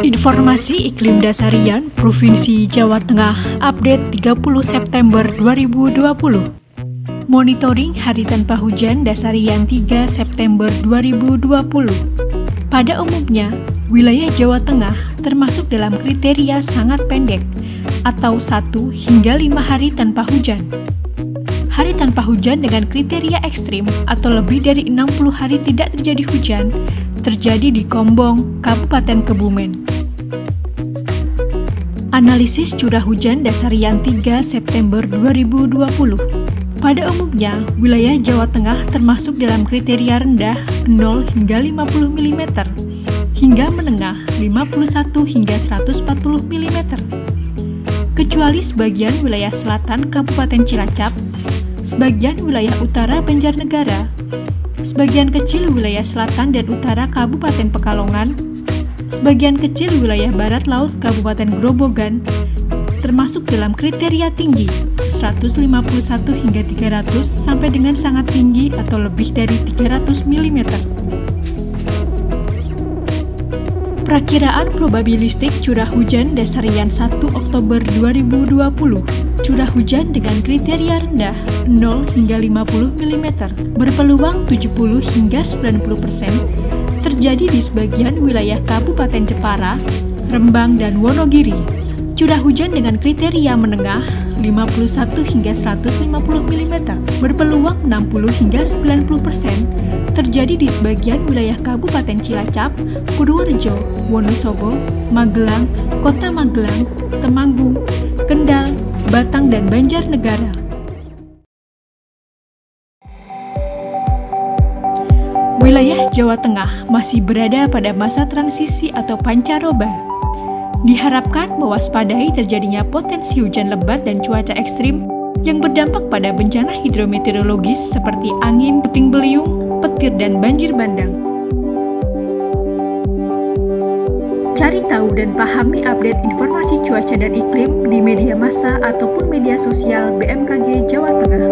Informasi iklim dasarian Provinsi Jawa Tengah update 30 September 2020. Monitoring hari tanpa hujan dasarian 3 September 2020. Pada umumnya, wilayah Jawa Tengah termasuk dalam kriteria sangat pendek atau 1 hingga 5 hari tanpa hujan. Hari tanpa hujan dengan kriteria ekstrim atau lebih dari 60 hari tidak terjadi hujan terjadi di Kombong, Kabupaten Kebumen. Analisis curah hujan dasarian 3 September 2020. Pada umumnya, wilayah Jawa Tengah termasuk dalam kriteria rendah 0 hingga 50 mm, hingga menengah 51 hingga 140 mm. Kecuali sebagian wilayah selatan Kabupaten Cilacap, sebagian wilayah utara Banjarnegara, sebagian kecil wilayah selatan dan utara Kabupaten Pekalongan, sebagian kecil wilayah barat laut Kabupaten Grobogan, termasuk dalam kriteria tinggi 151 hingga 300 sampai dengan sangat tinggi atau lebih dari 300 mm. Perakiraan probabilistik curah hujan dasarian 1 Oktober 2020. Curah hujan dengan kriteria rendah 0 hingga 50 mm berpeluang 70 hingga 90% terjadi di sebagian wilayah Kabupaten Jepara, Rembang, dan Wonogiri. Curah hujan dengan kriteria menengah 51 hingga 150 mm berpeluang 60 hingga 90% terjadi di sebagian wilayah Kabupaten Cilacap, Purworejo, Wonosobo, Magelang, Kota Magelang, Temanggung, Kendal, Batang, dan Banjarnegara. Wilayah Jawa Tengah masih berada pada masa transisi atau pancaroba. Diharapkan mewaspadai terjadinya potensi hujan lebat dan cuaca ekstrim yang berdampak pada bencana hidrometeorologis seperti angin, puting beliung, petir, dan banjir bandang. Cari tahu dan pahami update informasi cuaca dan iklim di media massa ataupun media sosial BMKG Jawa Tengah.